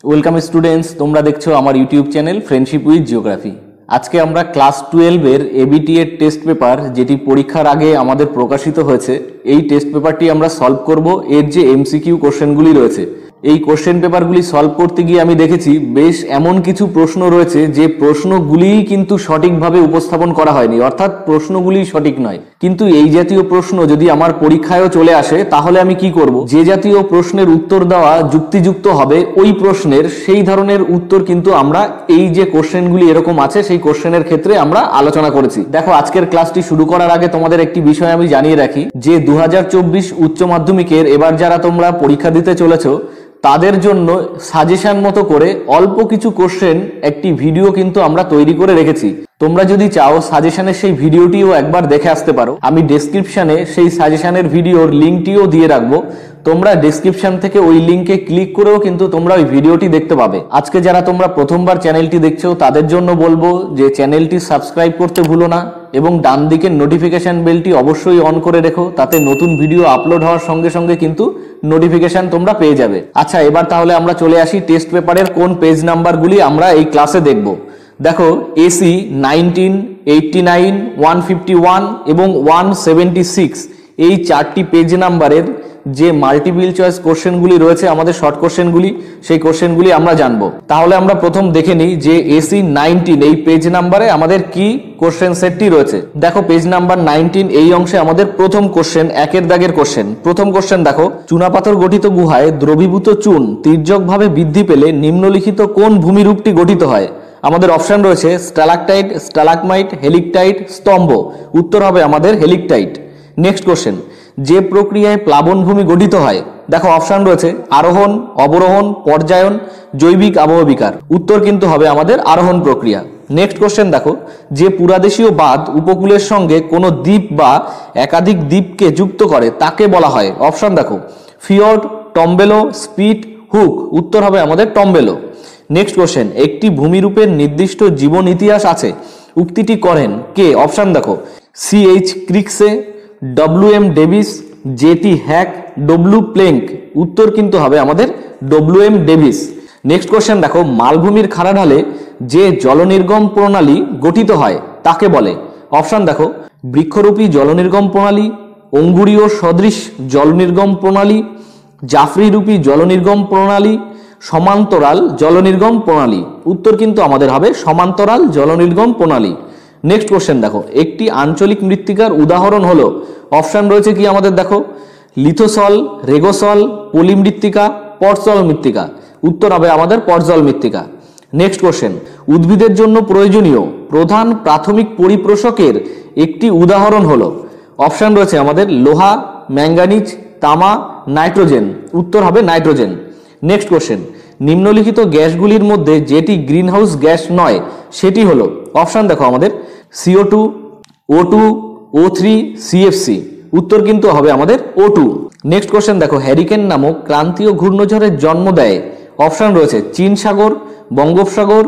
Welcome students, তোমরা দেখছো আমার YouTube channel friendship with geography. আজকে আমরা ক্লাস 12 এর এবিটি এর টেস্ট পেপার, যেটি পরীক্ষার আগে আমাদের প্রকাশিত হয়েছে, এই টেস্ট পেপারটি আমরা সলভ করব। এর যে এমসিকিউ কোশ্চেনগুলি রয়েছে, এই কোশ্চেন পেপারগুলি সলভ করতে গিয়ে আমি দেখেছি বেশ এমন কিছু প্রশ্ন রয়েছে যে প্রশ্নগুলিই কিন্তু সঠিকভাবে উপস্থাপন করা হয়নি, অর্থাৎ প্রশ্নগুলি সঠিক নয়। কিন্তু এই জাতীয় প্রশ্ন যদি আমার পরীক্ষায়ও চলে আসে, তাহলে আমি কি করব? যে জাতীয় প্রশ্নের উত্তর দেওয়া যুক্তিযুক্ত হবে ওই প্রশ্নের, সেই ধরনের উত্তর কিন্তু আমরা এই যে কোশ্চেনগুলি এরকম আছে সেই কোশ্চেনের ক্ষেত্রে আমরা আলোচনা করেছি। দেখো, আজকের ক্লাসটি শুরু করার আগে তোমাদের একটি বিষয় আমি জানিয়ে রাখি যে 2024 উচ্চ মাধ্যমিকের এবার যারা তোমরা পরীক্ষা দিতে চলেছো, তাদের জন্য সাজেশন মতো করে অল্প কিছু কোশ্চেন একটি ভিডিও কিন্তু আমরা তৈরি করে রেখেছি। তোমরা যদি চাও সাজেশনের সেই ভিডিওটিও একবার দেখে আসতে পারো। আমি ডেসক্রিপশনে সেই সাজেশনের ভিডিওর লিঙ্কটিও দিয়ে রাখবো। তোমরা ডেসক্রিপশন থেকে ওই লিঙ্কে ক্লিক করেও কিন্তু তোমরা ওই ভিডিওটি দেখতে পাবে। আজকে যারা তোমরা প্রথমবার চ্যানেলটি দেখছো, তাদের জন্য বলবো যে চ্যানেলটি সাবস্ক্রাইব করতে ভুলো না এবং ডান দিকের নোটিফিকেশন বেলটি অবশ্যই অন করে রেখো, তাতে নতুন ভিডিও আপলোড হওয়ার সঙ্গে সঙ্গে কিন্তু নোটিফিকেশন তোমরা পেয়ে যাবে। আচ্ছা, এবার তাহলে আমরা চলে আসি টেস্ট পেপারের কোন পেজ নাম্বারগুলি আমরা এই ক্লাসে দেখব। দেখো, এসি 19, 89, 151 এবং 176 এই চারটি পেজ নাম্বারের যে মাল্টিপল চয়েস কোশ্চেনগুলি রয়েছে, আমাদের শর্ট কোশ্চেনগুলি, সেই কোশ্চেনগুলি আমরা জানবো। তাহলে আমরা প্রথম দেখে নিই যে এসি 19 এই পেজ নাম্বারে আমাদের কি কোশ্চেন সেটটি রয়েছে। দেখো, পেজ নাম্বার 19 এই অংশে আমাদের প্রথম কোশ্চেন, একের দাগের কোশ্চেন। প্রথম কোশ্চেন দেখো, চুনাপাথর গঠিত গুহায় দ্রবীভূত চুন তির্যকভাবে বৃদ্ধি পেলে নিম্নলিখিত কোন ভূমিরূপটি গঠিত হয়? আমাদের অপশন রয়েছে স্ট্যালাকটাইট, স্ট্যালাকমাইট, হেলিকটাইট, স্তম্ভ। উত্তর হবে আমাদের হেলিকটাইট। নেক্সট কোশ্চেন, যে প্রক্রিয়ায় প্লাবনভূমি গঠিত হয়? দেখো, অপশন রয়েছে আরোহণ, অবরোহণ, পর্যায়ন, জৈবিক আবহবিকার। উত্তর কিন্তু হবে আমাদের আরোহণ প্রক্রিয়া। নেক্সট কোশ্চেন দেখো, যে পুরাদেশীয় বাঁধ উপকূলের সঙ্গে কোনো দ্বীপ বা একাধিক দ্বীপকে যুক্ত করে তাকে বলা হয়? অপশন দেখো ফিয়র্ড, টম্বেলো, স্পিট, হুক। উত্তর হবে আমাদের টম্বেলো। নেক্সট কোশ্চেন, একটি ভূমিরূপের নির্দিষ্ট জীবন ইতিহাস আছে, উক্তিটি করেন কে? অপশন দেখো সিএইচ ক্রিকসে, W M. Davis, J T Hack, W Penck. উত্তর কিন্তু হবে আমাদের ডব্লিউ.এম. ডেভিস। নেক্সট কোশ্চেন দেখো, মালভূমির খাড়া ঢালে যে জলনির্গম প্রণালী গঠিত হয় তাকে বলে? অপশন দেখো বৃক্ষরূপী জলনির্গম প্রণালী, অঙ্গুরীয় সদৃশ জলনির্গম প্রণালী, জাফরিরূপী জলনির্গম প্রণালী, সমান্তরাল জলনির্গম প্রণালী। উত্তর কিন্তু আমাদের হবে সমান্তরাল জলনির্গম প্রণালী। নেক্সট কোশ্চেন দেখো, একটি আঞ্চলিক মৃত্তিকার উদাহরণ হলো? অপশন রয়েছে কি আমাদের দেখো লিথোসল, রেগোসল, পলি মৃত্তিকা, পর্চল মৃত্তিকা। উত্তর হবে আমাদের পর্চল মৃত্তিকা। নেক্সট কোশ্চেন, উদ্ভিদের জন্য প্রয়োজনীয় প্রধান প্রাথমিক পরিপোষকের একটি উদাহরণ হলো? অপশন রয়েছে আমাদের লোহা, ম্যাঙ্গানিজ, তামা, নাইট্রোজেন। উত্তর হবে নাইট্রোজেন। নেক্সট কোশ্চেন, নিম্নলিখিত গ্যাসগুলির মধ্যে যেটি গ্রিনহাউস গ্যাস নয় সেটি হলো? অপশন দেখো আমাদের CO2, O2, O3, CFC। উত্তর কিন্তু হবে আমাদের O2। নেক্সট কোশ্চেন দেখো, হ্যারিকেন নামক ক্রান্তীয় ঘূর্ণঝড়ের জন্ম দেয়? অপশন রয়েছে চীন সাগর, বঙ্গোপসাগর,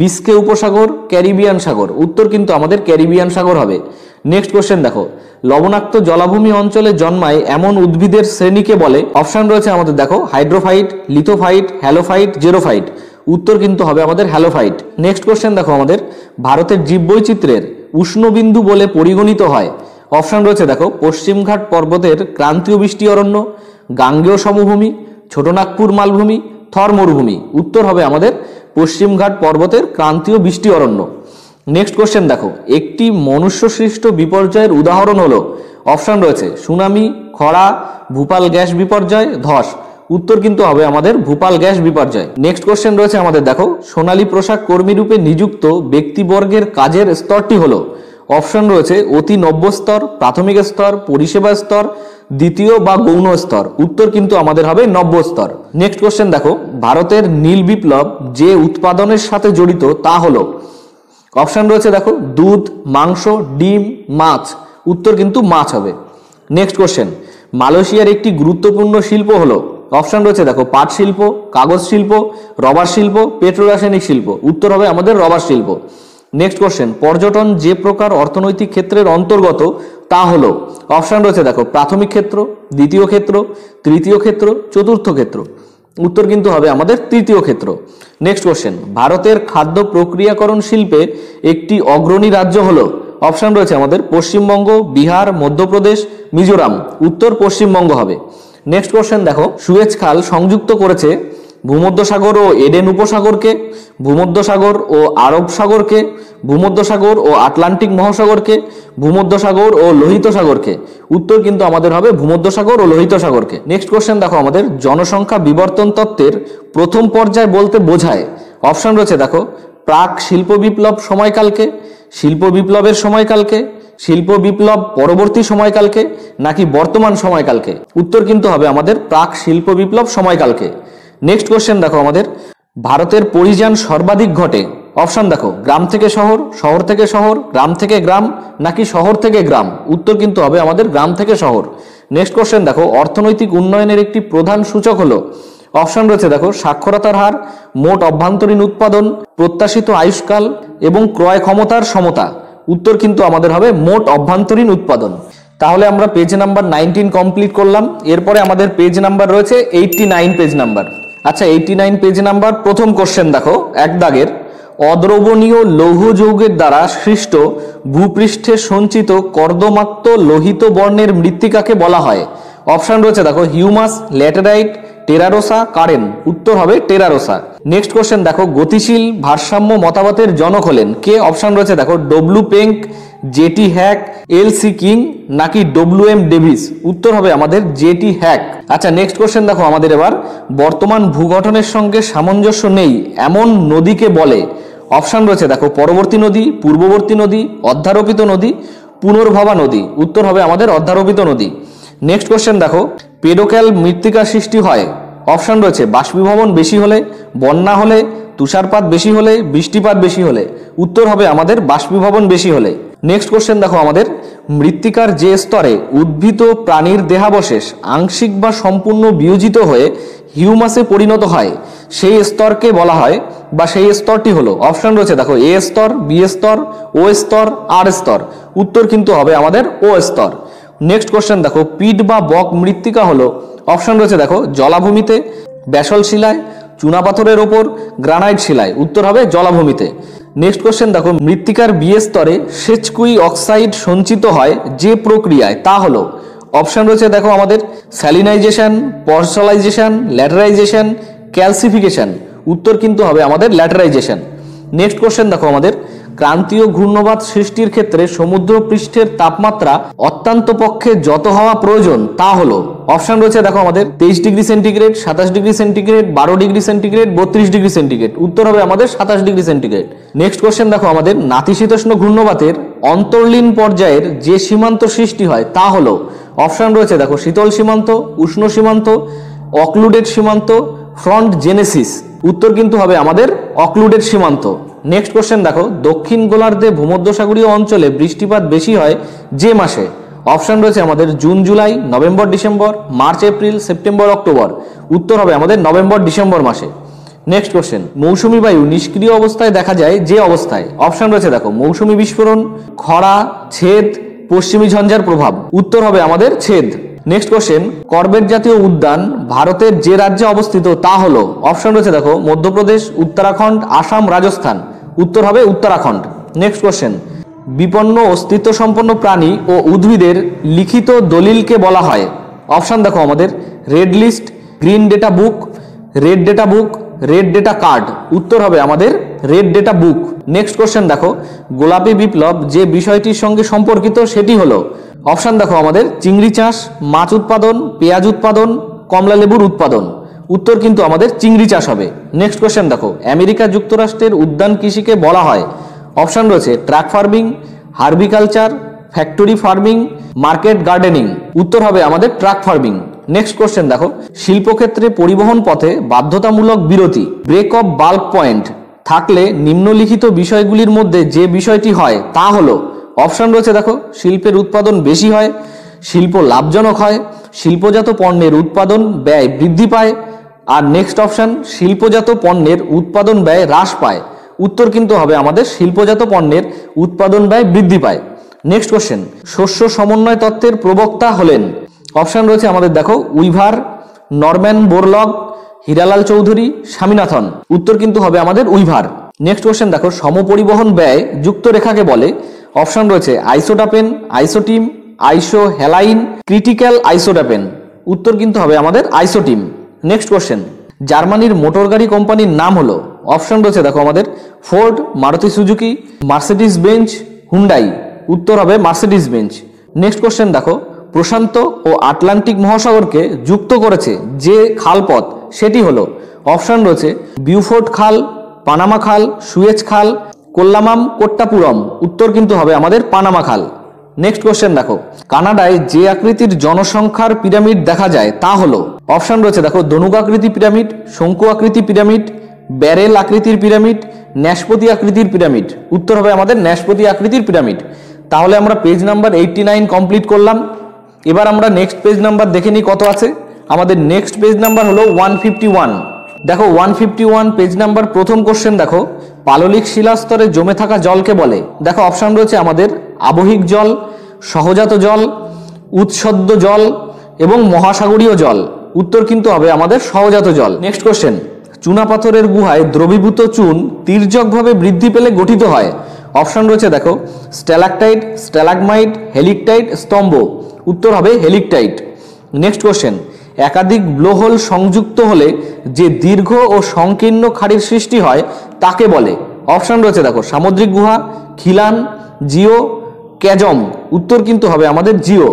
বিস্কে উপসাগর, ক্যারিবিয়ান সাগর। উত্তর কিন্তু আমাদের ক্যারিবিয়ান সাগর হবে। নেক্সট কোশ্চেন দেখো, লবণাক্ত জলাভূমি অঞ্চলে জন্মায় এমন উদ্ভিদের শ্রেণীকে বলে? অপশন রয়েছে আমাদের দেখো হাইড্রোফাইট, লিথোফাইট, হ্যালোফাইট, জেরোফাইট। উত্তর কিন্তু হবে আমাদের হ্যালোফাইট। নেক্সট কোশ্চেন দেখো, আমাদের ভারতের জীববৈচিত্র্যের উষ্ণবিন্দু বলে পরিগণিত হয়? অপশন রয়েছে দেখো পশ্চিমঘাট পর্বতের ক্রান্তীয় বৃষ্টি অরণ্য, গাঙ্গেয় সমভূমি, ছোটনাগপুর মালভূমি, থর মরুভূমি। উত্তর হবে আমাদের পশ্চিমঘাট পর্বতের ক্রান্তীয় বৃষ্টি অরণ্য। নেক্সট কোশ্চেন দেখো, একটি মনুষ্য সৃষ্ট বিপর্যয়ের উদাহরণ হলো? অপশন রয়েছে সুনামি, খরা, ভূপাল গ্যাস বিপর্যয়, ধস। উত্তর কিন্তু হবে আমাদের ভূপাল গ্যাস বিপর্যয়। নেক্সট কোশ্চেন রয়েছে আমাদের দেখো, সোনালী পোশাক কর্মী রূপে নিযুক্ত ব্যক্তিবর্গের কাজের স্তরটি হলো? অপশন রয়েছে অতি নব্য স্তর, প্রাথমিক স্তর, পরিষেবা স্তর, দ্বিতীয় বা গৌণ স্তর। উত্তর কিন্তু আমাদের হবে নব্য স্তর। নেক্সট কোশ্চেন দেখো, ভারতের নীল বিপ্লব যে উৎপাদনের সাথে জড়িত তা হলো? অপশন রয়েছে দেখো দুধ, মাংস, ডিম, মাছ। উত্তর কিন্তু মাছ হবে। নেক্সট কোশ্চেন, মালয়েশিয়ার একটি গুরুত্বপূর্ণ শিল্প হলো? অপশন রয়েছে দেখো পাট শিল্প, কাগজ শিল্প, রবার শিল্প, পেট্রোরাসায়নিক শিল্প। উত্তর হবে আমাদের রবার শিল্প। নেক্সট কোশ্চেন, পর্যটন যে প্রকার অর্থনৈতিক ক্ষেত্রের অন্তর্গত তা হলো? অপশন রয়েছে দেখো প্রাথমিক ক্ষেত্র, দ্বিতীয় ক্ষেত্র, তৃতীয় ক্ষেত্র, চতুর্থ ক্ষেত্র। উত্তর কিন্তু হবে আমাদের তৃতীয় ক্ষেত্র। নেক্সট কোশ্চেন, ভারতের খাদ্য প্রক্রিয়াকরণ শিল্পে একটি অগ্রণী রাজ্য হলো, অপশন রয়েছে আমাদের পশ্চিমবঙ্গ, বিহার, মধ্যপ্রদেশ, মিজোরাম। উত্তর পশ্চিমবঙ্গ হবে। নেক্সট কোশ্চেন দেখো, সুয়েজ খাল সংযুক্ত করেছে ভূমধ্যসাগর ও এডেন উপসাগরকে, ভূমধ্যসাগর ও আরব সাগরকে, ভূমধ্যসাগর ও আটলান্টিক মহাসাগরকে, ভূমধ্যসাগর ও লোহিত সাগরকে। উত্তর কিন্তু আমাদের হবে ভূমধ্যসাগর ও লোহিত সাগরকে। নেক্সট কোশ্চেন দেখো আমাদের, জনসংখ্যা বিবর্তন তত্ত্বের প্রথম পর্যায় বলতে বোঝায়, অপশন রয়েছে দেখো প্রাক শিল্প বিপ্লব সময়কালকে, শিল্প বিপ্লবের সময়কালকে, শিল্প বিপ্লব পরবর্তী সময়কালকে, নাকি বর্তমান সময়কালকে। উত্তর কিন্তু হবে আমাদের প্রাক শিল্প বিপ্লব সময়কালকে। নেক্সট কোশ্চেন দেখো আমাদের, ভারতের পরিযান সর্বাধিক ঘটে, অপশন দেখো গ্রাম থেকে শহর, শহর থেকে শহর, গ্রাম থেকে গ্রাম, নাকি শহর থেকে গ্রাম। উত্তর কিন্তু হবে আমাদের গ্রাম থেকে শহর। নেক্সট কোশ্চেন দেখো, অর্থনৈতিক উন্নয়নের একটি প্রধান সূচক হলো, অপশন রয়েছে দেখো সাক্ষরতার হার, মোট অভ্যন্তরীণ উৎপাদন, প্রত্যাশিত আয়ুষ্কাল এবং ক্রয় ক্ষমতার সমতা। উত্তর কিন্তু আমাদের হবে মোট অভ্যন্তরীণ উৎপাদন। তাহলে আমরা পেজ নাম্বার 19 কমপ্লিট করলাম। এরপরে আমাদের পেজ নাম্বার রয়েছে 89 পেজ নাম্বার। আচ্ছা, 89 পেজ নাম্বার প্রথম কোশ্চেন দেখো, এক দাগের, অদ্রবণীয় লৌহ যৌগের দ্বারা সৃষ্ট ভূপৃষ্ঠে সঞ্চিত কর্দমাক্ত লোহিত বর্ণের মৃত্তিকাকে বলা হয়, অপশন রয়েছে দেখো হিউমাস, ল্যাটেরাইট, টেরারোসা, কারেন। উত্তর হবে টেরারোসা। নেক্সট কোশ্চেন দেখো, গতিশীল ভারসাম্য মতবাদের জনক হলেন কে, অপশন রয়েছে দেখো W Penck, J T Hack, L C King, নাকি ডব্লিউ এম ডেভিস। উত্তর হবে আমাদের জেটি হ্যাক। আচ্ছা, নেক্সট কোশ্চেন দেখো আমাদের এবার, বর্তমান ভূগঠনের সঙ্গে সামঞ্জস্য নেই এমন নদীকে বলে, অপশন রয়েছে দেখো পরবর্তী নদী, পূর্ববর্তী নদী, অধ্যারোপিত নদী, পুনর্ভবা নদী। উত্তর হবে আমাদের অধ্যারোপিত নদী। নেক্সট কোশ্চেন দেখো, পেডোক্যাল মৃত্তিকা সৃষ্টি হয়, অপশন রয়েছে বাষ্পীভবন বেশি হলে, বন্যা হলে, তুষারপাত বেশি হলে, বৃষ্টিপাত বেশি হলে। উত্তর হবে আমাদের বাষ্পীভবন বেশি হলে। নেক্সট কোশ্চেন দেখো আমাদের, মৃত্তিকার যে স্তরে উদ্ভিদ ও প্রাণীর দেহাবশেষ আংশিক বা সম্পূর্ণ বিয়োজিত হয়ে হিউমাসে পরিণত হয়, সেই স্তরকে বলা হয়, বা সেই স্তরটি হলো, অপশন রয়েছে দেখো এ স্তর, বি স্তর, ও স্তর, আর স্তর। উত্তর কিন্তু হবে আমাদের ও স্তর। নেক্সট কোশ্চেন দেখো, পিট বা বক মৃত্তিকা হলো, অপশন রয়েছে দেখো জলাভূমিতে, ব্যাসল্ট শিলায়, চুনাপাথরের ওপর, গ্রানাইট শিলায়। উত্তর হবে জলাভূমিতে। নেক্সট কোশ্চেন দেখো, মৃত্তিকার বি স্তরে সেচকুই অক্সাইড সঞ্চিত হয় যে প্রক্রিয়ায়, তা হলো, অপশন রয়েছে দেখো আমাদের স্যালিনাইজেশন, পরসলাইজেশন, ল্যাটেরাইজেশন, ক্যালসিফিকেশন। উত্তর কিন্তু হবে আমাদের ল্যাটেরাইজেশন। নেক্সট কোশ্চেন দেখো আমাদের, ক্রান্তীয় ঘূর্ণবাত সৃষ্টির ক্ষেত্রে সমুদ্র পৃষ্ঠের তাপমাত্রা অত্যন্ত পক্ষে যত হওয়া প্রয়োজন তা হলো, অপশন রয়েছে দেখো আমাদের 23 degree centigrade, 27 degree centigrade, 12 degree centigrade, 32 degree centigrade. উত্তর হবে আমাদের 27 ডিগ্রি সেন্টিগ্রেড। নেক্সট কোশ্চেন দেখো আমাদের, নাতিশীতোষ্ণ ঘূর্ণবাতের অন্তর্লীন পর্যায়ের যে সীমান্ত সৃষ্টি হয় তা হলো, অপশন রয়েছে দেখো শীতল সীমান্ত, উষ্ণ সীমান্ত, অক্লুডেড সীমান্ত, ফ্রন্ট জেনেসিস। উত্তর কিন্তু হবে আমাদের অক্লুডেড সীমান্ত। নেক্সট কোশ্চেন দেখো, দক্ষিণ গোলার্ধে ভূমধ্যসাগরীয় অঞ্চলে বৃষ্টিপাত বেশি হয় যে মাসে, অপশন রয়েছে আমাদের June July, November December, March April, September October. উত্তর হবে আমাদের নভেম্বর ডিসেম্বর মাসে। নেক্সট কোশ্চেন, মৌসুমী বায়ু নিষ্ক্রিয় অবস্থায় দেখা যায় যে অবস্থায়, অপশন রয়েছে দেখো মৌসুমী বিস্ফোরণ, খরা, ছেদ, পশ্চিমী ঝঞ্ঝার প্রভাব। উত্তর হবে আমাদের ছেদ। নেক্সট কোশ্চেন, করবেট জাতীয় উদ্যান ভারতের যে রাজ্যে অবস্থিত তা হলো, অপশন রয়েছে দেখো মধ্যপ্রদেশ, উত্তরাখণ্ড, আসাম, রাজস্থান। উত্তর হবে উত্তরাখণ্ড। নেক্সট কোশ্চেন, বিপন্ন অস্তিত্ব সম্পন্ন প্রাণী ও উদ্ভিদের লিখিত দলিলকে বলা হয়, অপশন দেখো আমাদের red list, green data book, red data book, red data card. উত্তর হবে আমাদের red data book. Next question দেখো, গোলাপি বিপ্লব যে বিষয়টির সঙ্গে সম্পর্কিত সেটি হলো, অপশন দেখো আমাদের চিংড়ি চাষ, মাছ উৎপাদন, পেঁয়াজ উৎপাদন, কমলা লেবুর উৎপাদন। উত্তর কিন্তু আমাদের চিংড়ি চাষ হবে। নেক্সট কোশ্চেন দেখো, আমেরিকা যুক্তরাষ্ট্রের উদ্যান কৃষিকে বলা হয়, অপশন রয়েছে truck farming, horticulture, factory farming, market gardening. উত্তর হবে আমাদের ট্রাক ফার্মিং। নেক্সট কোশ্চেন দেখো, শিল্পক্ষেত্রে পরিবহন পথে বাধ্যতামূলক বিরতি, ব্রেক অফ বাল্ক পয়েন্ট থাকলে নিম্নলিখিত বিষয়গুলির মধ্যে যে বিষয়টি হয় তা হলো, অপশন রয়েছে দেখো শিল্পের উৎপাদন বেশি হয়, শিল্প লাভজনক হয়, শিল্পজাত পণ্যের উৎপাদন ব্যয় বৃদ্ধি পায়, আর নেক্সট অপশন শিল্পজাত পণ্যের উৎপাদন ব্যয় হ্রাস পায়। উত্তর কিন্তু হবে আমাদের শিল্পজাত পণ্যের উৎপাদন ব্যয় বৃদ্ধি পায়। নেক্সট কোশ্চেন, শস্য সমন্বয় তত্ত্বের প্রবক্তা হলেন, অপশন রয়েছে আমাদের দেখো weaver, Norman Borlaug, Hiralal Chowdhury, Swaminathan. উত্তর কিন্তু হবে আমাদের উইভার। নেক্সট কোশ্চেন দেখো, সমপরিবহন ব্যয় যুক্ত রেখাকে বলে? অপশন রয়েছে আইসোটাপেন, আইসোটিম, আইসো হ্যালাইন, ক্রিটিক্যাল আইসোটাপেন। উত্তর কিন্তু হবে আমাদের আইসোটিম। নেক্সট কোশ্চেন, জার্মানির মোটর গাড়ি কোম্পানির নাম হলো? অপশন রয়েছে দেখো আমাদের Ford, Maruti Suzuki, Mercedes Benz, Hyundai. উত্তর হবে মার্সিডিজ বেঞ্জ। নেক্সট কোশ্চেন দেখো, প্রশান্ত ও আটলান্টিক মহাসাগরকে যুক্ত করেছে যে খালপথ সেটি হলো? অপশন রয়েছে বিউফোর্ট খাল, পানামা খাল, সুয়েজ খাল, কোল্লামাম কোট্টাপুরম। উত্তর কিন্তু হবে আমাদের পানামা খাল। নেক্সট কোশ্চেন দেখো, কানাডায় যে আকৃতির জনসংখ্যার পিরামিড দেখা যায় তা হলো? অপশন রয়েছে দেখো ধনুক আকৃতি পিরামিড, শঙ্কু আকৃতি পিরামিড, ব্যারেল আকৃতির পিরামিড, ন্যাসপতি আকৃতির পিরামিড। উত্তর হবে আমাদের ন্যাসপতি আকৃতির পিরামিড। তাহলে আমরা পেজ নাম্বার 89 কমপ্লিট করলাম। এবার আমরা নেক্সট পেজ নাম্বার দেখে নিই কত আছে। আমাদের নেক্সট পেজ নাম্বার হলো 151। দেখো 151 পেজ নাম্বার, প্রথম কোশ্চেন দেখো, পাললিক শিলাস্তরে জমে থাকা জলকে বলে? দেখো অপশন রয়েছে আমাদের আবহিক জল, সহজাত জল, উৎসদ্য জল এবং মহাসাগরীয় জল। উত্তর কিন্তু হবে আমাদের সহজাত জল। নেক্সট কোশ্চেন, চুনাপাথরের গুহায় দ্রবীভূত চুন তির্যকভাবে বৃদ্ধি পেলে গঠিত হয়? অপশন রয়েছে দেখো স্ট্যালাকটাইট, স্ট্যালাগমাইট, হেলিকটাইট, স্তম্ভ। উত্তর হবে হেলিকটাইট। নেক্সট কোশ্চেন, একাধিক ব্লোহোল সংযুক্ত হলে যে দীর্ঘ ও সংকীর্ণ খাড়ির সৃষ্টি হয় তাকে বলে? অপশন রয়েছে দেখো সামুদ্রিক গুহা, খিলান, জিও, ক্যাজম। উত্তর কিন্তু হবে আমাদের জিও।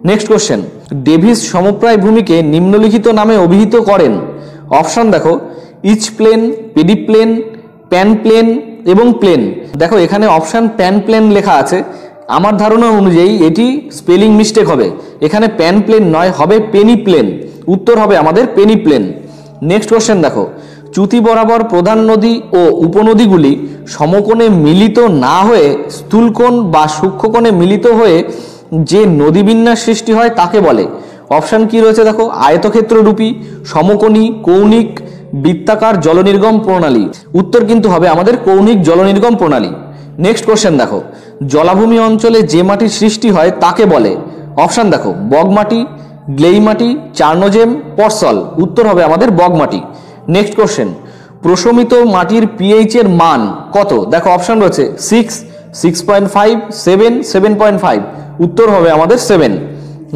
নেক্সট কোশ্চেন, ডেভিস সমপ্রায় ভূমিকে নিম্নলিখিত নামে অভিহিত করেন? অপশন দেখো etchplain, pediplain, panplain এবং প্লেন। দেখো এখানে অপশন প্যান প্লেন লেখা আছে, আমার ধারণা অনুযায়ী এটি স্পেলিং মিস্টেক হবে। এখানে প্যান প্লেন নয়, হবে পেনি প্লেন। উত্তর হবে আমাদের পেনি প্লেন। নেক্সট কোশ্চেন দেখো, চ্যুতি বরাবর প্রধান নদী ও উপনদীগুলি সমকোণে মিলিত না হয়ে স্থূলকোণ বা সূক্ষ্মকোণে মিলিত হয়ে যে নদীবিন্যাস সৃষ্টি হয় তাকে বলে? অপশন কি রয়েছে দেখো আয়তক্ষেত্ররূপী, সমকোণী, কৌণিক, বৃত্তাকার জলনির্গম প্রণালী। উত্তর কিন্তু হবে আমাদের কৌণিক জলনির্গম প্রণালী। নেক্সট কোশ্চেন দেখো, জলাভূমি অঞ্চলে যে মাটির সৃষ্টি হয় তাকে বলে? অপশন দেখো বগমাটি, গ্লেই মাটি, চার্নোজেম, পরসল। উত্তর হবে আমাদের বগমাটি। নেক্সট কোশ্চেন, প্রশমিত মাটির পিএইচ এর মান কত? দেখো অপশন রয়েছে 6, 6.5, 7, 7.5। উত্তর হবে আমাদের 7।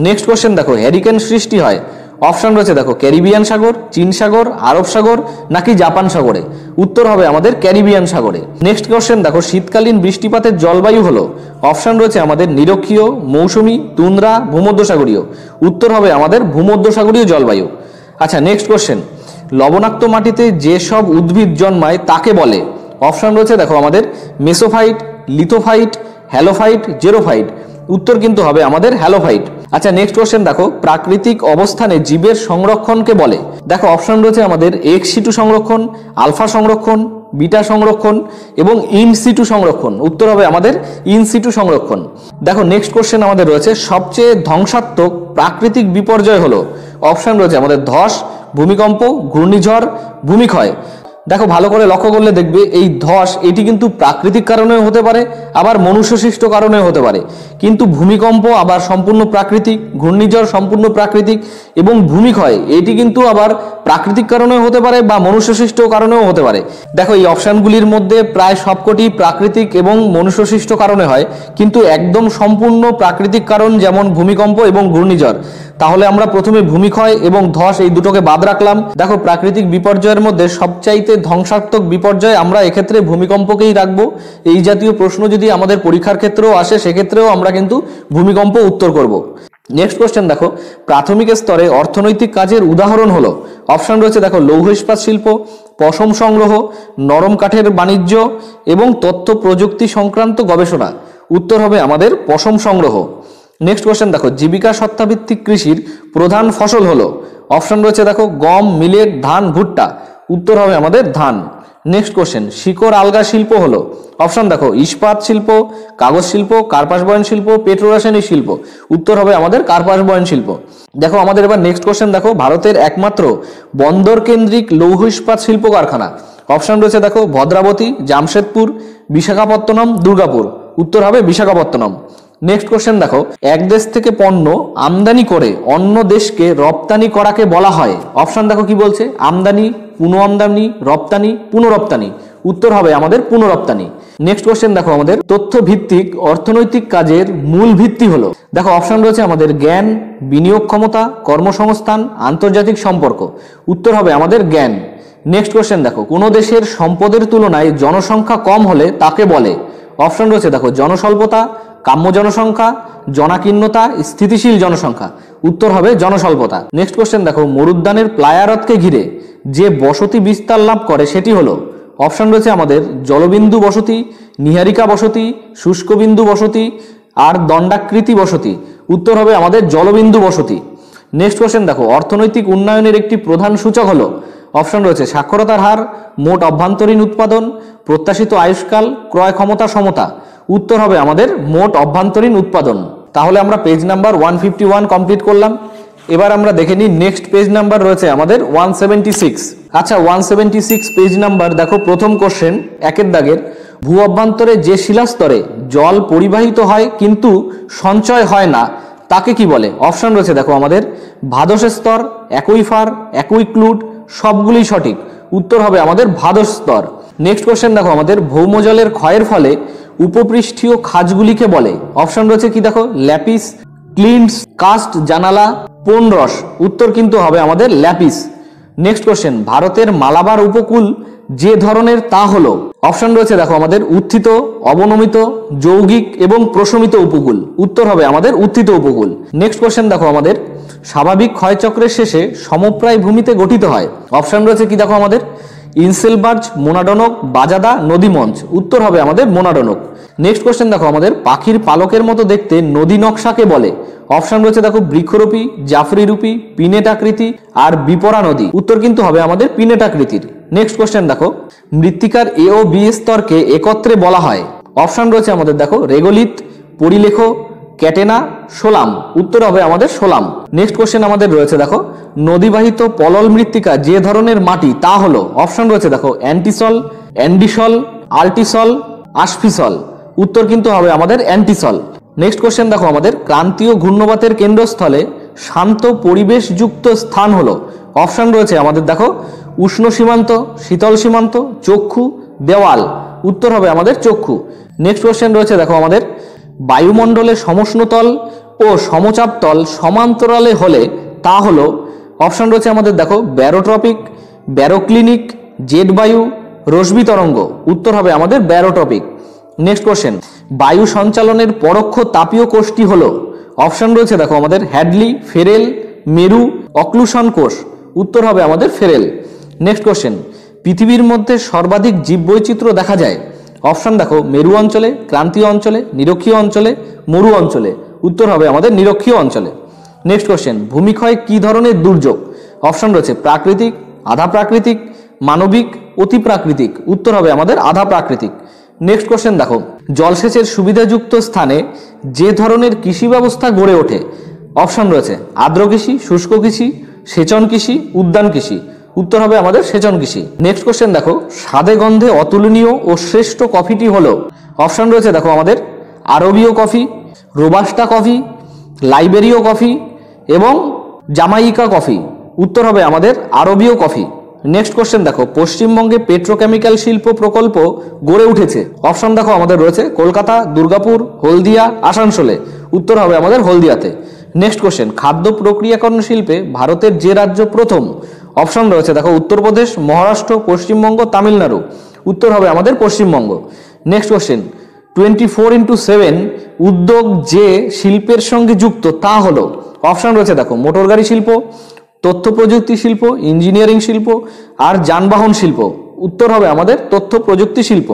নেক্সট কোশ্চেন দেখো, হ্যারিকেন সৃষ্টি হয়? অপশন রয়েছে দেখো ক্যারিবিয়ান সাগর, চীন সাগর, আরব সাগর নাকি জাপান সাগরে? উত্তর হবে আমাদের ক্যারিবিয়ান সাগরে। নেক্সট কোশ্চেন দেখো, শীতকালীন বৃষ্টিপাতের জলবায়ু হলো? অপশন রয়েছে আমাদের নিরক্ষীয়, মৌসুমী, তুন্দ্রা, ভূমধ্যসাগরীয়। উত্তর হবে আমাদের ভূমধ্যসাগরীয় জলবায়ু। আচ্ছা নেক্সট কোশ্চেন, লবণাক্ত মাটিতে যেসব উদ্ভিদ জন্মায় তাকে বলে? অপশন রয়েছে দেখো আমাদের মেসোফাইট, লিথোফাইট, হ্যালোফাইট, জেরোফাইট। উত্তর কিন্তু হবে আমাদের হ্যালোফাইট। আচ্ছা নেক্সট কোশ্চেন দেখো, প্রাকৃতিক অবস্থানে জীবের সংরক্ষণকে বলে? দেখো অপশন রয়েছে আমাদের এক্স সিটু সংরক্ষণ, আলফা সংরক্ষণ, বিটা সংরক্ষণ এবং ইন সিটু সংরক্ষণ। উত্তর হবে আমাদের ইন সিটু সংরক্ষণ। দেখো নেক্সট কোশ্চেন আমাদের রয়েছে, সবচেয়ে ধ্বংসাত্মক প্রাকৃতিক বিপর্যয় হলো? অপশন রয়েছে আমাদের ধস, ভূমিকম্প, ঘূর্ণিঝড়, ভূমিক্ষয়। দেখো ভালো করে লক্ষ্য করলে দেখবে এই ধস এটি কিন্তু প্রাকৃতিক কারণেও হতে পারে, আবার মনুষ্যসৃষ্ট কারণেও হতে পারে। কিন্তু ভূমিকম্প আবার সম্পূর্ণ প্রাকৃতিক, ঘূর্ণিঝড় সম্পূর্ণ প্রাকৃতিক এবং ভূমিক্ষয় এটি কিন্তু আবার প্রাকৃতিক কারণেও হতে পারে বা মনুষ্যসৃষ্ট কারণেও হতে পারে। দেখো এই অপশনগুলির মধ্যে প্রায় সবকটি প্রাকৃতিক এবং মনুষ্যসৃষ্ট কারণে হয়, কিন্তু একদম সম্পূর্ণ প্রাকৃতিক কারণ যেমন ভূমিকম্প এবং ঘূর্ণিঝড়। তাহলে আমরা প্রথমে ভূমিক্ষয় এবং ধস এই দুটোকে বাদ রাখলাম। দেখো প্রাকৃতিক বিপর্যয়ের মধ্যে সবচাইতে ধ্বংসাত্মক বিপর্যয় আমরা এক্ষেত্রে ভূমিকম্পকেই রাখবো। এই জাতীয় প্রশ্ন যদি আমাদের পরীক্ষার ক্ষেত্রেও আসে সেক্ষেত্রেও আমরা কিন্তু ভূমিকম্প উত্তর করব। নেক্সট কোশ্চেন দেখো, প্রাথমিক স্তরে অর্থনৈতিক কাজের উদাহরণ হলো? অপশন রয়েছে দেখো লৌহ ইস্পাত শিল্প, পশম সংগ্রহ, নরম কাঠের বাণিজ্য এবং তথ্য প্রযুক্তি সংক্রান্ত গবেষণা। উত্তর হবে আমাদের পশম সংগ্রহ। নেক্সট কোশ্চেন দেখো, জীবিকা সত্তাভিত্তিক কৃষির প্রধান ফসল হলো? অপশন রয়েছে দেখো গম, মিলেট, ধান, ভুট্টা। উত্তর হবে আমাদের ধান। নেক্সট কোশ্চেন, শিকড় আলগা শিল্প হলো? অপশন দেখো ইস্পাত শিল্প, কাগজ শিল্প, কার্পাস বয়ন শিল্প, পেট্রোরাসায়নিক শিল্প। উত্তর হবে আমাদের কার্পাস বয়ন শিল্প। দেখো আমাদের এবার নেক্সট কোশ্চেন দেখো, ভারতের একমাত্র বন্দর কেন্দ্রিক লৌহ ইস্পাত শিল্প কারখানা? অপশন রয়েছে দেখো ভদ্রাবতী, জামশেদপুর, বিশাখাপত্তনম, দুর্গাপুর। উত্তর হবে বিশাখাপত্তনম। নেক্সট কোশ্চেন দেখো, এক দেশ থেকে পণ্য আমদানি করে অন্য দেশকে রপ্তানি করাকে বলা হয়। অপশন দেখো কি বলছে, আমদানি, পুনঃ আমদানি, রপ্তানি, পুনঃরপ্তানি। উত্তর হবে আমাদের পুনঃরপ্তানি। নেক্সট কোশ্চেন দেখো আমাদের, তথ্য ভিত্তিক অর্থনৈতিক কাজের মূল ভিত্তি হলো। দেখো অপশন রয়েছে আমাদের জ্ঞান, বিনিয়োগ ক্ষমতা, কর্মসংস্থান, আন্তর্জাতিক সম্পর্ক। উত্তর হবে আমাদের জ্ঞান। নেক্সট কোশ্চেন দেখো, কোন দেশের সম্পদের তুলনায় জনসংখ্যা কম হলে তাকে বলে। অপশন রয়েছে দেখো জনস্বল্পতা, কাম্য জনসংখ্যা, জনাকীর্ণতা, স্থিতিশীল জনসংখ্যা। উত্তর হবে জনস্বল্পতা। নেক্সট কোশ্চেন দেখো, মরুদ্যানের প্লায়ারথকে ঘিরে যে বসতি বিস্তার লাভ করে সেটি হলো। অপশন রয়েছে আমাদের জলবিন্দু বসতি, নীহারিকা বসতি, শুষ্কবিন্দু বসতি আর দণ্ডাকৃতি বসতি। উত্তর হবে আমাদের জলবিন্দু বসতি। নেক্সট কোশ্চেন দেখো, অর্থনৈতিক উন্নয়নের একটি প্রধান সূচক হলো। অপশন রয়েছে সাক্ষরতার হার, মোট অভ্যন্তরীণ উৎপাদন, প্রত্যাশিত আয়ুষ্কাল, ক্রয় ক্ষমতা সমতা। উত্তর হবে আমাদের মোট অভ্যন্তরীণ উৎপাদন। তাহলে আমরা পেজ নাম্বার 151 কমপ্লিট করলাম। এবার আমরা দেখে নিই নেক্সট পেজ নাম্বার রয়েছে আমাদের 176। আচ্ছা 176 পেজ নাম্বার দেখো, প্রথম কোশ্চেন একের দাগের, ভূ অভ্যন্তরে যে শিলাস্তরে জল পরিবাহিত হয় কিন্তু সঞ্চয় হয় না তাকে কি বলে। অপশন রয়েছে দেখো আমাদের ভাদস স্তর, অ্যাকুইফার, অ্যাকুইক্লুড, সবগুলোই সঠিক। উত্তর হবে আমাদের ভাদস স্তর। নেক্সট কোশ্চেন দেখো আমাদের, ভৌমজলের ক্ষয়ের ফলে উপপৃষ্ঠীয় খাজগুলিকে বলে। অপশন রয়েছে কি দেখো, ল্যাপিস, ক্লিন্টস, কাস্ট, জানালা, পোনরস। উত্তর কিন্তু হবে আমাদের ল্যাপিস। নেক্সট কোশ্চেন, ভারতের মালাবার উপকূল যে ধরনের তা হলো। অপশন রয়েছে দেখো আমাদের উত্থিত, অবনমিত, যৌগিক এবং প্রশমিত উপকূল। উত্তর হবে আমাদের উত্থিত উপকূল। নেক্সট কোশ্চেন দেখো আমাদের, স্বাভাবিক ক্ষয়চক্রের শেষে সমপ্রায় ভূমিতে গঠিত হয়। অপশন রয়েছে কি দেখো আমাদের ইনসেলবার্জ, মোনাডনক, বাজাদা, নদীমঞ্চ। উত্তর হবে আমাদের মোনাডনক। নেক্সট কোশ্চেন দেখো আমাদের, পাখির পালকের মতো দেখতে নদী নকশাকে বলে। অপশন রয়েছে দেখো বৃক্ষরূপী, জাফরিরূপী, পিনেট আকৃতি আর বিপরা নদী। উত্তর কিন্তু হবে আমাদের পিনেট আকৃতির। নেক্সট কোশ্চেন দেখো, মৃত্তিকার এ ও বি স্তরকে একত্রে বলা হয়। অপশন রয়েছে আমাদের দেখো রেগোলিথ, পরিলেখ, ক্যাটেনা, সোলাম। উত্তর হবে আমাদের সোলাম। নেক্সট কোশ্চেন আমাদের রয়েছে দেখো, নদীবাহিত পলল মৃত্তিকা যে ধরনের মাটি তা হলো। অপশন রয়েছে দেখো অ্যান্টিসল, অ্যান্ডিসল, আল্টিসল, আশফিসল। উত্তর কিন্তু হবে আমাদের অ্যান্টিসল। নেক্সট কোশ্চেন দেখো আমাদের, ক্রান্তীয় ঘূর্ণবাতের কেন্দ্রস্থলে শান্ত পরিবেশযুক্ত স্থান হলো। অপশন রয়েছে আমাদের দেখো উষ্ণ সীমান্ত, শীতল সীমান্ত, চক্ষু, দেওয়াল। উত্তর হবে আমাদের চক্ষু। নেক্সট কোশ্চেন রয়েছে দেখো আমাদের, বায়ুমণ্ডলে সমষ্ণতল ও সমচাপতল সমান্তরালে হলে তা হলো। অপশন রয়েছে আমাদের দেখো ব্যারোট্রপিক, ব্যারোক্লিনিক, জেট বায়ু, রশ্মি তরঙ্গ। উত্তর হবে আমাদের ব্যারোট্রপিক। নেক্সট কোশ্চেন, বায়ু সঞ্চালনের পরোক্ষ তাপীয় কোষটি হলো। অপশন রয়েছে দেখো আমাদের হ্যাডলি, ফেরেল, মেরু, অক্লুশন কোষ। উত্তর হবে আমাদের ফেরেল। নেক্সট কোশ্চেন, পৃথিবীর মধ্যে সর্বাধিক জীববৈচিত্র্য দেখা যায়। অপশন দেখো মেরু অঞ্চলে, ক্রান্তীয় অঞ্চলে, নিরক্ষীয় অঞ্চলে, মরু অঞ্চলে। উত্তর হবে আমাদের নিরক্ষীয় অঞ্চলে। নেক্সট কোশ্চেন, ভূমিক্ষয় কি ধরনের দুর্যোগ। অপশন রয়েছে প্রাকৃতিক, আধা প্রাকৃতিক, মানবিক, অতি প্রাকৃতিক। উত্তর হবে আমাদের আধা প্রাকৃতিক। নেক্সট কোশ্চেন দেখো, জলসেচের সুবিধাযুক্ত স্থানে যে ধরনের কৃষি ব্যবস্থা গড়ে ওঠে। অপশন রয়েছে আর্দ্র কৃষি, শুষ্ক কৃষি, সেচন কৃষি, উদ্যান কৃষি। উত্তর হবে আমাদের সেচন কৃষি। নেক্সট কোশ্চেন দেখো, স্বাদে গন্ধে অতুলনীয় ও শ্রেষ্ঠ কফিটি হলো। অপশন রয়েছে দেখো আমাদের আরবীয় কফি, রোবাস্টা কফি, লাইবেরীয় কফি এবং জামাইকা কফি। উত্তর হবে আমাদের আরবীয় কফি। নেক্সট কোশ্চেন দেখো, পশ্চিমবঙ্গে পেট্রোকেমিক্যাল শিল্প প্রকল্প গড়ে উঠেছে। অপশন দেখো আমাদের রয়েছে কলকাতা, দুর্গাপুর, হলদিয়া, আসানসোলে। উত্তর হবে আমাদের হলদিয়াতে। নেক্সট কোশ্চেন, খাদ্য প্রক্রিয়াকরণ শিল্পে ভারতের যে রাজ্য প্রথম। অপশন রয়েছে দেখো উত্তরপ্রদেশ, মহারাষ্ট্র, পশ্চিমবঙ্গ, তামিলনাড়ু। উত্তর হবে আমাদের পশ্চিমবঙ্গ। নেক্সট কোশ্চেন, 24x7 উদ্যোগ যে শিল্পের সঙ্গে যুক্ত তা হলো। অপশন রয়েছে দেখো মোটর গাড়ি শিল্প, তথ্য প্রযুক্তি শিল্প, ইঞ্জিনিয়ারিং শিল্প আর যানবাহন শিল্প। উত্তর হবে আমাদের তথ্য প্রযুক্তি শিল্প।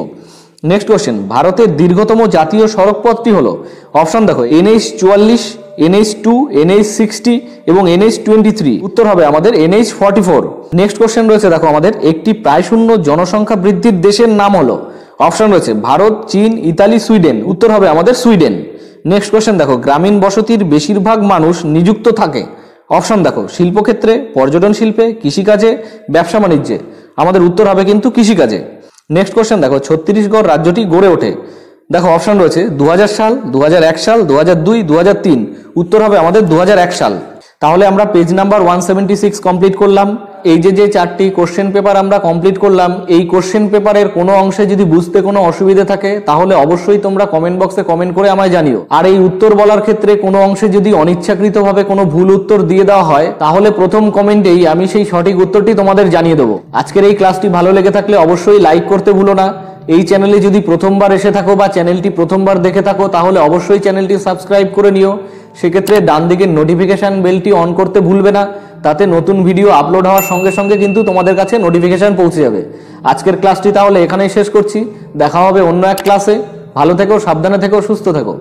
নেক্সট কোশ্চেন, ভারতের দীর্ঘতম জাতীয় সড়কপথটি হলো। অপশন দেখো NH44, NH2, NH60 এবং NH23। উত্তর হবে আমাদের NH44। নেক্সট কোশ্চেন রয়েছে দেখো আমাদের, একটি প্রায় শূন্য জনসংখ্যা বৃদ্ধির দেশের নাম হলো। অপশন রয়েছে ভারত, চীন, ইতালি, সুইডেন। উত্তর হবে আমাদের সুইডেন। নেক্সট কোশ্চেন দেখো, গ্রামীণ বসতির বেশিরভাগ মানুষ নিযুক্ত থাকে। অপশন দেখো শিল্পক্ষেত্রে, পর্যটন শিল্পে, কৃষিকাজে, ব্যবসা বাণিজ্যে। আমাদের উত্তর হবে কিন্তু কৃষিকাজে। নেক্সট কোশ্চেন দেখো, ছত্তিশগড় রাজ্যটি গড়ে ওঠে। দেখো অপশন রয়েছে 2000 সাল, 2001 সাল, 2002, 2003। উত্তর হবে আমাদের 2001 সাল। তাহলে আমরা পেজ নাম্বার 176 কমপ্লিট করলাম। এই যে চারটি কোশ্চেন পেপার আমরা কমপ্লিট করলাম, এই কোশ্চেন পেপারের কোনো অংশে যদি বুঝতে কোনো অসুবিধা থাকে তাহলে অবশ্যই তোমরা কমেন্ট বক্সে কমেন্ট করে আমায় জানিও। আর এই উত্তর বলার ক্ষেত্রে কোনো অংশে যদি অনিচ্ছাকৃতভাবে কোনো ভুল উত্তর দিয়ে দেওয়া হয় তাহলে প্রথম কমেন্টেই আমি সেই সঠিক উত্তরটি তোমাদের জানিয়ে দেবো। আজকের এই ক্লাসটি ভালো লেগে থাকলে অবশ্যই লাইক করতে ভুলো না। এই চ্যানেলে যদি প্রথমবার এসে থাকো বা চ্যানেলটি প্রথমবার দেখে থাকো তাহলে অবশ্যই চ্যানেলটি সাবস্ক্রাইব করে নিও। সেক্ষেত্রে ডান দিকের নোটিফিকেশন বেলটি অন করতে ভুলবে না, তাতে নতুন ভিডিও আপলোড হওয়ার সঙ্গে সঙ্গে কিন্তু তোমাদের কাছে নোটিফিকেশন পৌঁছে যাবে। আজকের ক্লাসটি তাহলে এখানেই শেষ করছি, দেখা হবে অন্য এক ক্লাসে। ভালো থেকো, সাবধানে থেকো, সুস্থ থেকো।